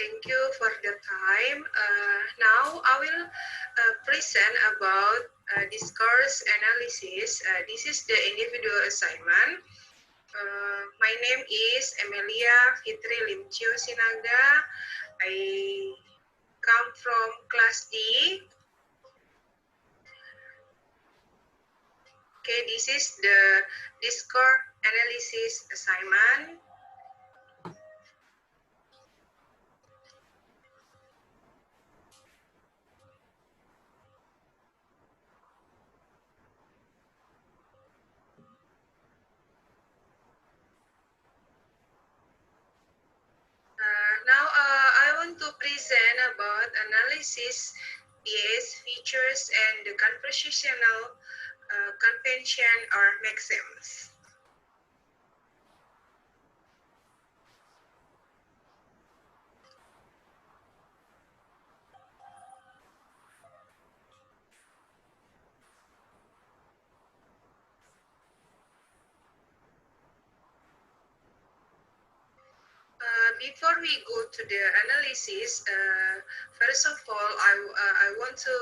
Thank you for the time. Now I will present about discourse analysis. This is the individual assignment. My name is Emilia Fitri Limcio Sinaga. I come from class D. Okay, this is the discourse analysis assignment. Now I want to present about analysis its features and the conversational convention or maxims. Before we go to the analysis, first of all, I want to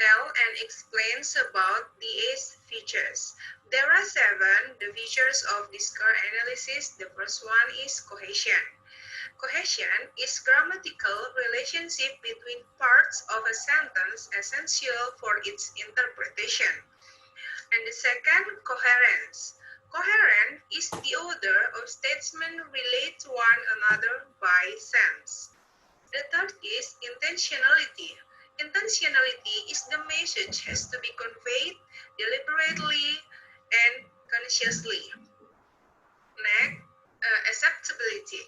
tell and explain about these features. There are 7 the features of discourse analysis. The first one is cohesion. Cohesion is grammatical relationship between parts of a sentence essential for its interpretation. And the second, coherence. Coherent is the order of statements relate to one another by sense. The third is intentionality. Intentionality is the message has to be conveyed deliberately and consciously. Next, acceptability.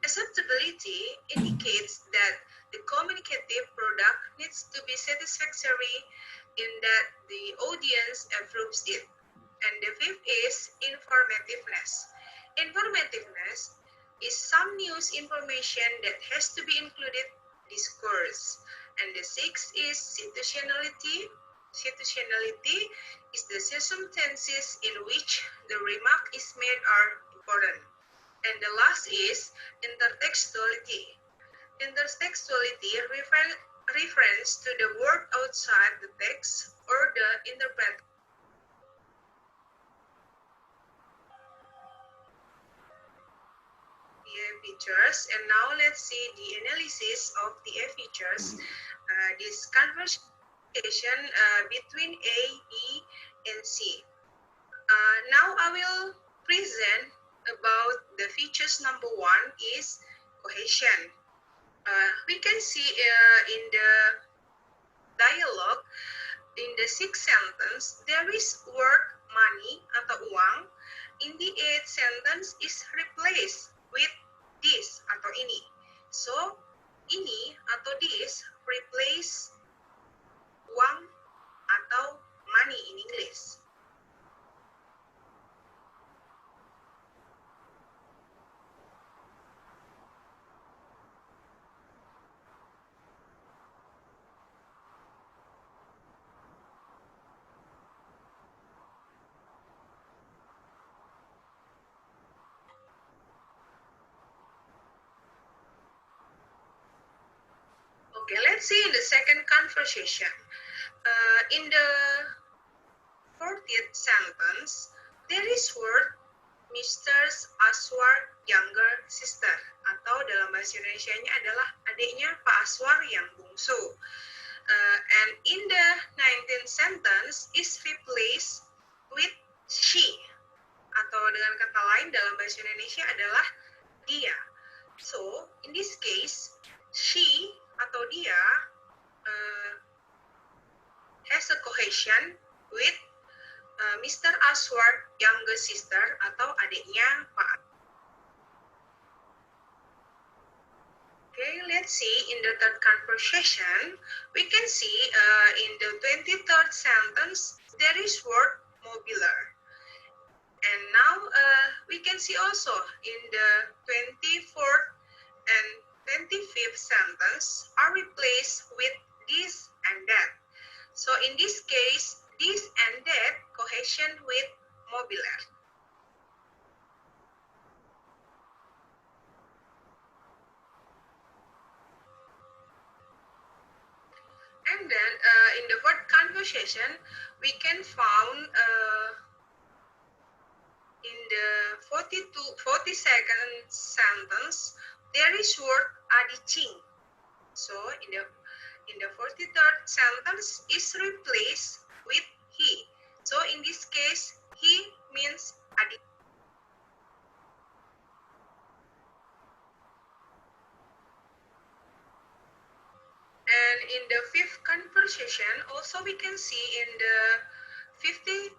Acceptability indicates that the communicative product needs to be satisfactory in that the audience approves it. And the fifth is informativeness. Informativeness is some news information that has to be included discourse. And the sixth is situationality. Situationality is the circumstances in which the remark is made are important. And the last is intertextuality. Intertextuality reference to the word outside the text or the interpretation. Features, and now let's see the analysis of the features. This conversation between A, B, and C. Now I will present about the features. Number 1 is cohesion. We can see in the dialogue in the 6th sentence there is word money atau uang. In the 8th sentence is replaced with this atau ini. So, ini atau this replace uang atau money in English. Okay, let's see in the second conversation. In the 40th sentence, there is word Mr. Aswar younger sister, atau dalam bahasa Indonesianya adalah adiknya Pak Aswar yang bungsu. And in the 19th sentence is replaced with she, atau dengan kata lain dalam bahasa Indonesia adalah dia. So, in this case, she atau dia has a cohesion with Mr. Aswar younger sister atau adiknya Pak. Okay, let's see in the third conversation. We can see in the 23rd sentence there is word modular. And now we can see also in the 24th and 25th sentence are replaced with this and that. So in this case, this and that cohesion with modular. then in the word conversation, we can found in the 42nd sentence, there is word adiching. So in the 43rd sentence is replaced with he. So in this case, he means adi. And in the fifth conversation, also we can see in the 53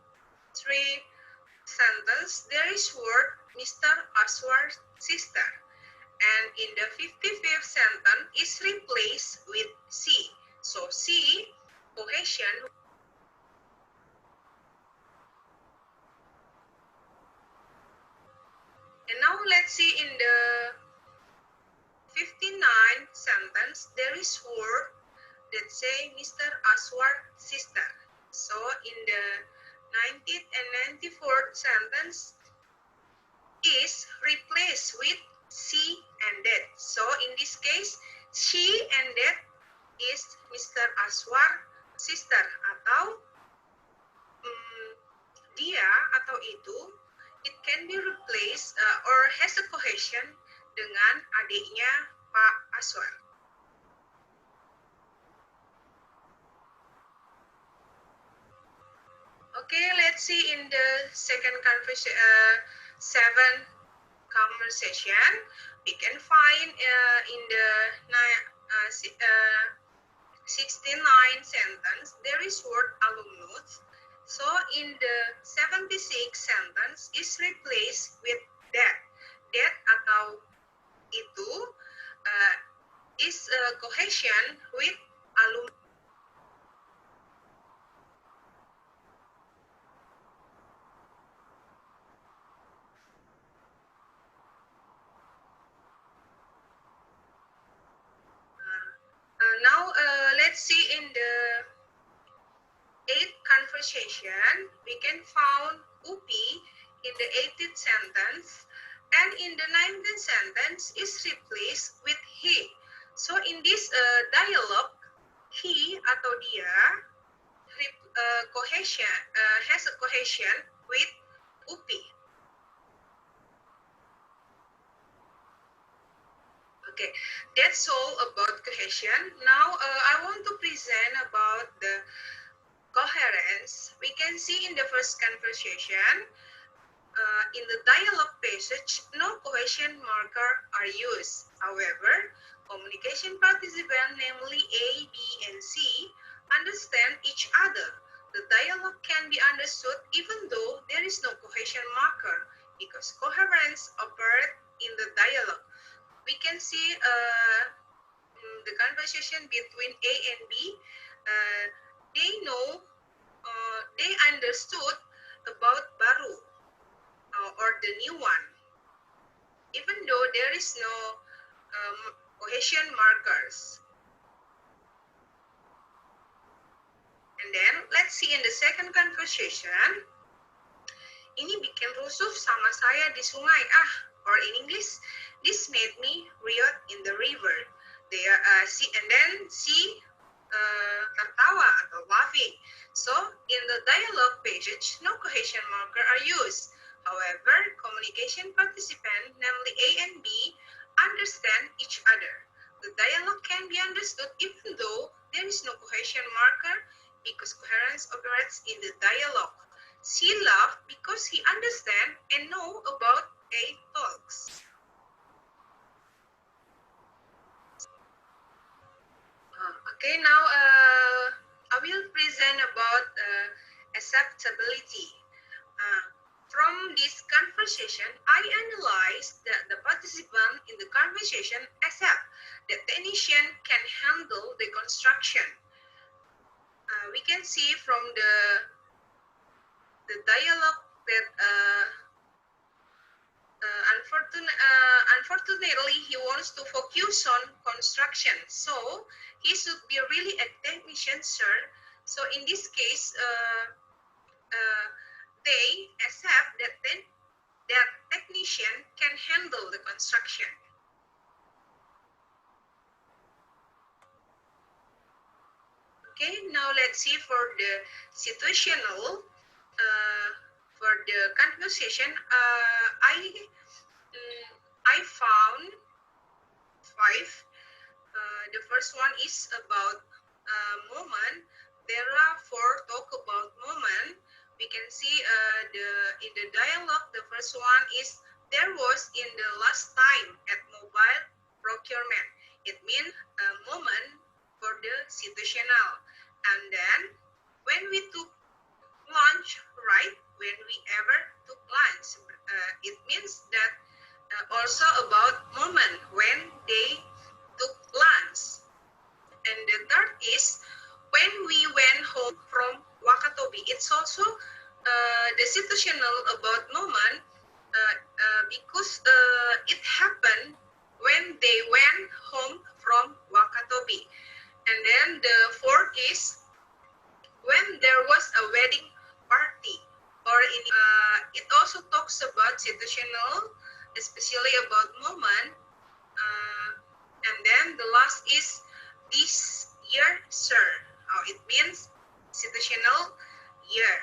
sentence, there is word Mr. Aswar's sister. And in the 55th sentence is replaced with she. So she, cohesion. And now let's see in the 59th sentence, there is word that say Mr. Aswar's sister. So in the 90th and 94th sentence is replaced with she and that. So in this case, she and that is Mr. Aswar's sister atau dia atau itu, it can be replaced or has a cohesion dengan adiknya Pak Aswar. Okay, let's see in the second conversation, conversation. We can find in the 69th sentence, there is word alumnus. So in the 76th sentence is replaced with that. That atau itu is a cohesion with alumnus. Now let's see in the 8th conversation, we can found upi in the 18th sentence, and in the 19th sentence is replaced with he. So in this dialogue, he atau dia cohesion has a cohesion with upi. Okay, that's all about cohesion. Now I want to present about the coherence. We can see in the first conversation, in the dialogue passage, no cohesion marker are used. However, communication participants, namely A, B, and C, understand each other. The dialogue can be understood even though there is no cohesion marker because coherence operates in the dialogue. We can see the conversation between A and B. They know, they understood about baru or the new one, even though there is no cohesion markers. And then let's see in the second conversation. Ini bikin rusuh sama saya di sungai, or in English, this made me riot in the river. They and then she tertawa atau laughing. So in the dialogue passage, no cohesion marker are used. However, communication participants, namely A and B, understand each other. The dialogue can be understood even though there is no cohesion marker because coherence operates in the dialogue. She laughed because he understands and know about A talks. Okay, now I will present about acceptability. From this conversation, I analyzed that the participant in the conversation accept that the technician can handle the construction. We can see from the dialogue that unfortunately he wants to focus on construction, so he should be really a technician, sir. So in this case, they accept that that technician can handle the construction. Okay, now let's see for the situational. For the conversation, I found five. The first one is about moment. There are four talk about moment. We can see in the dialogue. The first one is there was in the last time at mobile procurement. It means a moment for the situational. And then when we took lunch, right? When we ever took lunch, it means that also about moment when they took lunch. And the third is when we went home from Wakatobi. It's also the situational about moment because it happened when they went home from Wakatobi. And then the fourth is when there was a wedding party, or it also talks about situational, especially about moment. And then the last is this year, sir. It means situational year.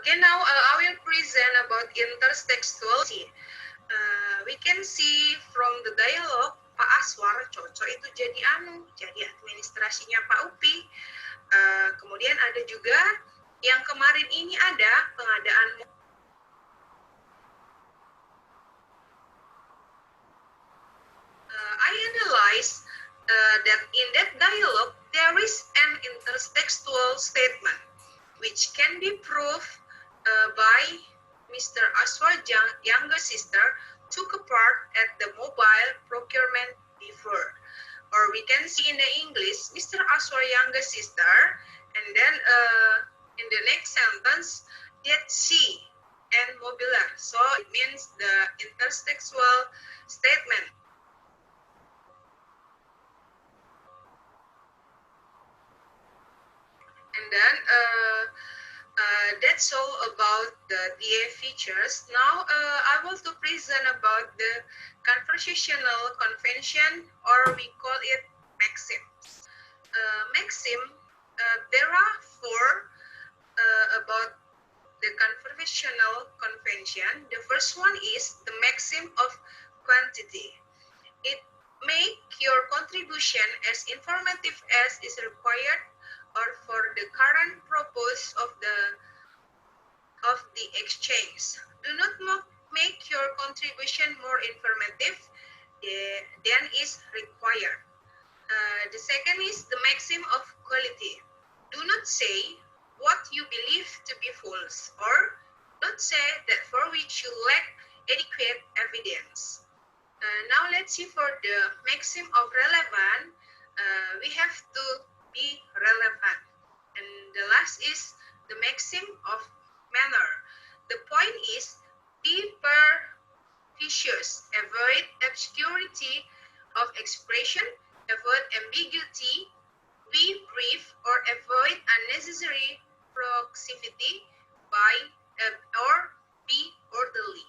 Okay, now I will present about intertextuality. We can see from the dialogue, Pak Aswar cocok itu jadi administrasinya Pak Upi. Kemudian ada juga yang kemarin ini ada pengadaan. I analyze that in that dialogue there is an intertextual statement which can be proved by Mr. Aswar's younger sister took a part at the mobile procurement before. Or we can see in the English, Mr. Aswar's younger sister, and then in the next sentence, that she and mobiler. So it means the intertextual statement. And then that's all about the DA features. Now I want to present about the conversational convention, or we call it Maxim. Maxim, there are four about the conversational convention. The first one is the maxim of quantity. It make your contribution as informative as is required or for the current purpose of the exchange. Do not make your contribution more informative than is required. The second is the maxim of quality. Do not say what you believe to be false, or don't say that for which you lack adequate evidence. Now let's see for the maxim of relevant. We have to be relevant. And the last is the maxim of manner. The point is be perspicacious, avoid obscurity of expression, avoid ambiguity, be brief, or avoid unnecessary proximity by or be orderly.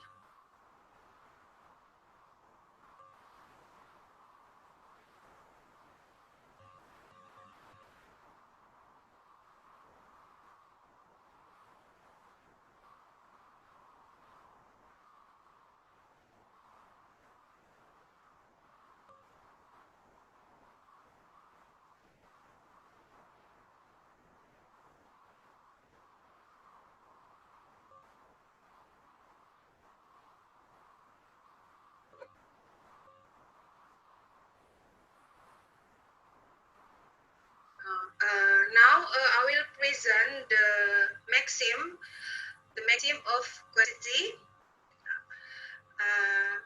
Now I will present the maxim of quantity.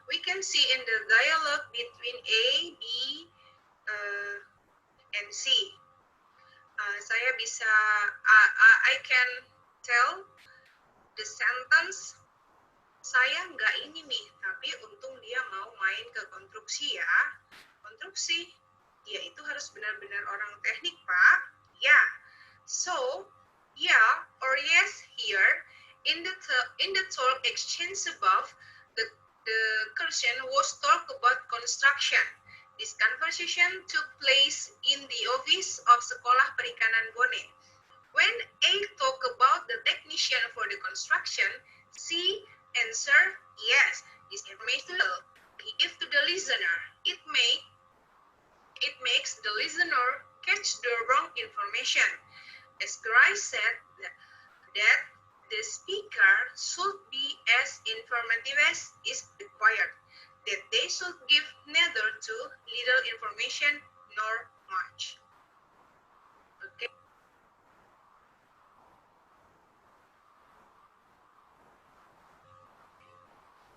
We can see in the dialogue between A, B, and C. I can tell the sentence, saya nggak ini nih, tapi untung dia mau main ke konstruksi ya. Konstruksi, dia itu harus benar-benar orang teknik, Pak. Ya, so, yeah or yes here, in the talk exchange above, the question was talk about construction. This conversation took place in the office of Sekolah Perikanan Bone. When A talked about the technician for the construction, C answered yes. This information he gives to the listener. It makes the listener catch the wrong information. As Grice said that the speaker should be as informative as is required, that they should give neither too little information nor much. Okay.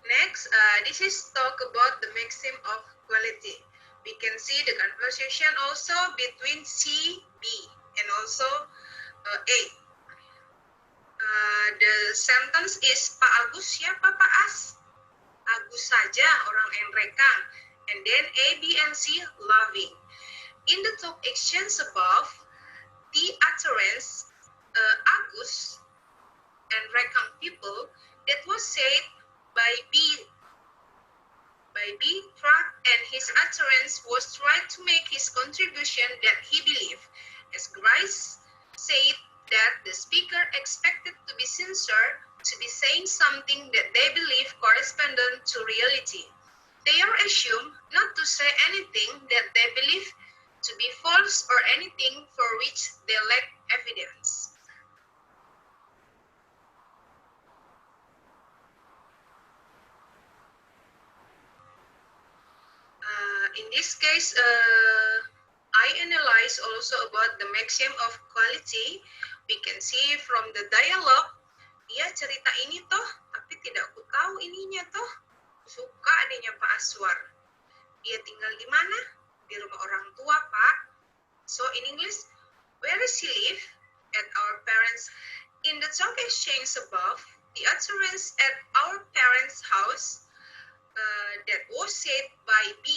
Next, this is talk about the maxim of quality. We can see the conversation also between C, B, and also A. The sentence is Pak Agus siapa Pak As? Agus saja orang Enrekang. And then A, B, and C loving. In the talk exchange above, the utterance Agus and Rekang people that was said by B, Trat, and his utterance was tried to make his contribution that he believed. As Grice said that the speaker expected to be sincere, to be saying something that they believe correspondent to reality. They are assumed not to say anything that they believe to be false or anything for which they lack evidence. In this case, I analyze also about the maxim of quality. We can see from the dialogue, dia cerita ini toh, tapi tidak ku tahu ininya toh. Suka adanya Pak Aswar. Dia tinggal di mana? Di rumah orang tua, Pak. So in English, where does he live? At our parents. In the talk exchange above, the utterance at our parents' house that was said by B,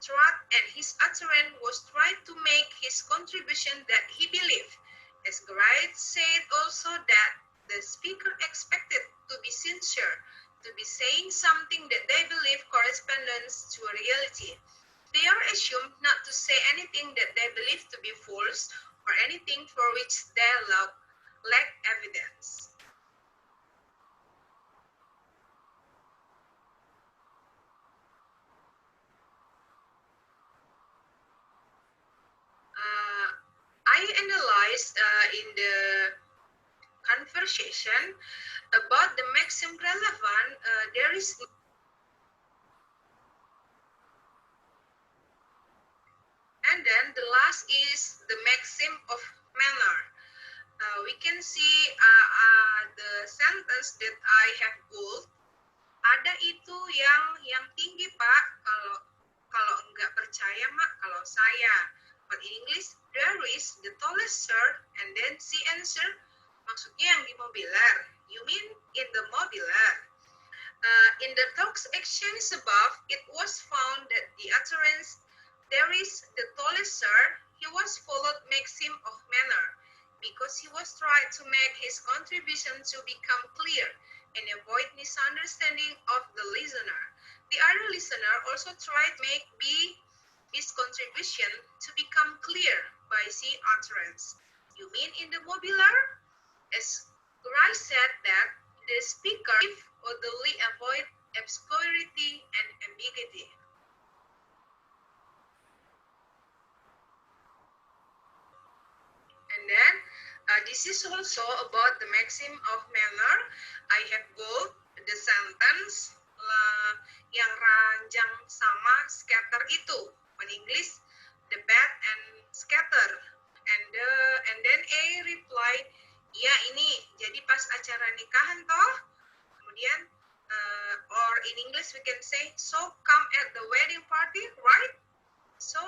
Trot, and his utterance was tried to make his contribution that he believed. As Grice said also that the speaker expected to be sincere, to be saying something that they believe corresponds to a reality. They are assumed not to say anything that they believe to be false or anything for which they lack evidence. I analyzed in the conversation about the maxim relevant. There is, and then the last is the maxim of manner. We can see the sentence that I have bold. Ada itu yang tinggi Pak. Kalau enggak percaya Mak, kalau saya. But in English, there is the tallest sir, and then she answer, maksudnya yang di mobiler. You mean in the mobiler? In the talks exchange above, it was found that the utterance, there is the tallest sir, he was followed maxim of manner, because he was trying to make his contribution to become clear and avoid misunderstanding of the listener. The other listener also tried to make his contribution to become clear by C utterance. You mean in the mobiler? As Grice said that the speaker orderly avoid obscurity and ambiguity. And then this is also about the maxim of manner. I have both the sentence yang ranjang sama scatter itu. In English, the bad and scatter. And then A replied, ya ini, jadi pas acara nikahan toh. Kemudian, or in English we can say, so come at the wedding party, right? So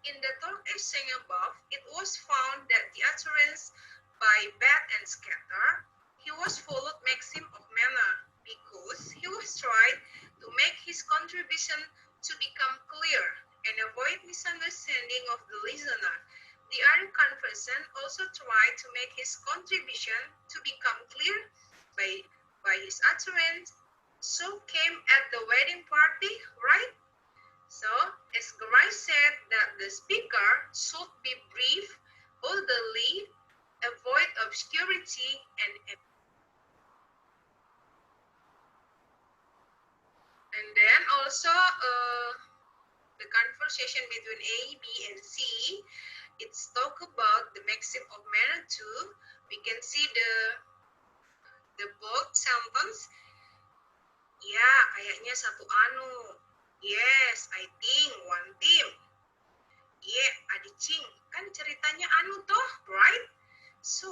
in the talk exchange above, it was found that the utterance by bad and scatter he was followed maxim of manner because he was tried to make his contribution to become clear and avoid misunderstanding of the listener. The other conversant also tried to make his contribution to become clear by his utterance. So came at the wedding party, right? So, as Garai said that the speaker should be brief, orderly, avoid obscurity, and then also the conversation between A, B, and C, it's talk about the maxim of manner too. We can see the both sentence. Ya, kayaknya satu anu. Yes, I think one team. Yeah, adicing. Kan ceritanya anu toh, right? So,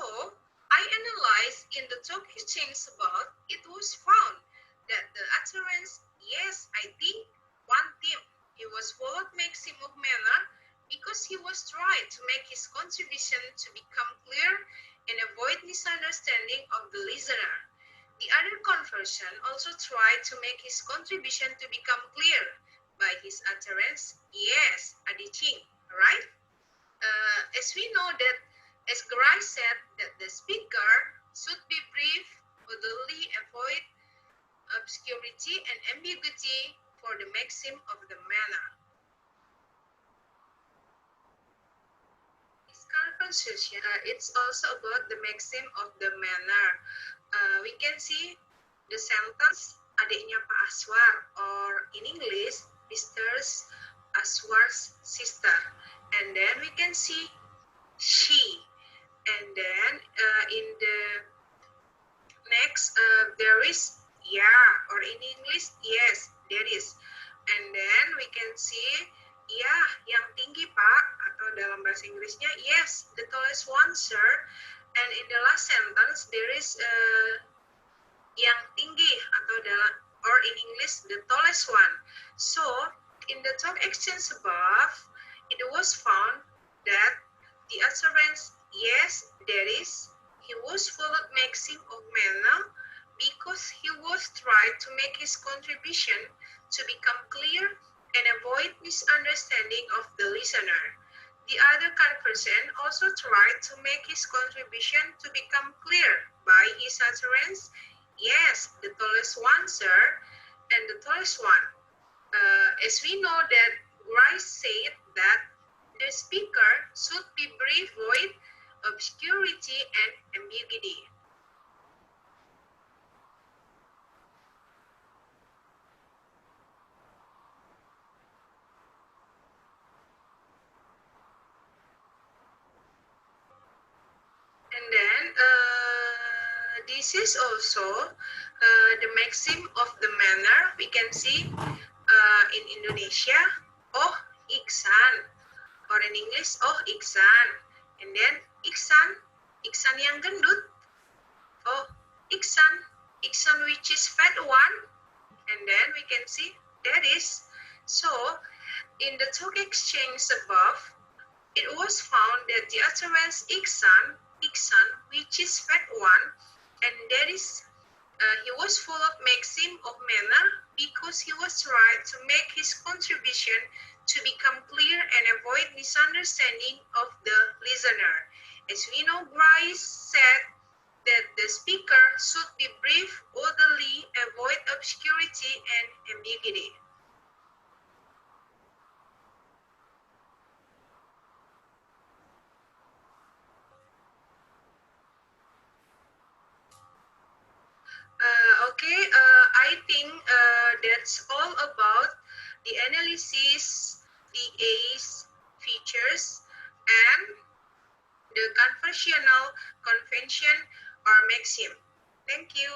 I analyzed in the talk exchange about, it was found that the utterance, yes, I think, one team. He was followed maxim of manner because he was trying to make his contribution to become clear and avoid misunderstanding of the listener. The other conversion also tried to make his contribution to become clear by his utterance, yes, adicing, right? As we know that, as Garai said, that the speaker should be brief, orderly, avoid obscurity and ambiguity for the maxim of the manner. This conversation, it's also about the maxim of the manner. We can see the sentence, adiknya Pak Aswar, or in English, Mr. Aswar's sister. And then we can see she. And then in the next, there is yeah, or in English, yes, there is. And then we can see, ya, yang tinggi Pak, atau dalam bahasa Inggrisnya, yes, the tallest one, sir. And in the last sentence, there is yang tinggi, atau dalam, or in English, the tallest one. So, in the talk exchange above, it was found that the utterance, yes, there is, he was followed maxim of manner because he was trying to make his contribution to become clear and avoid misunderstanding of the listener. The other conversant also tried to make his contribution to become clear by his utterance, yes, the tallest one, sir, and the tallest one. As we know that Rice said that the speaker should be brief, void, obscurity, and ambiguity. And then this is also the maxim of the manner we can see in Indonesia, oh Iksan, or in English, oh Iksan. And then Iksan yang gendut, oh Iksan which is fat one. And then we can see that is. So in the talk exchange above, it was found that the utterance Iksan which is fat one, and that is he was full of maxim of manner because he was trying to make his contribution to become clear and avoid misunderstanding of the listener. As we know, Bryce said that the speaker should be brief, orderly, avoid obscurity and ambiguity. I think that's all about the analysis, the A's, features, and the conversational convention or maxim. Thank you.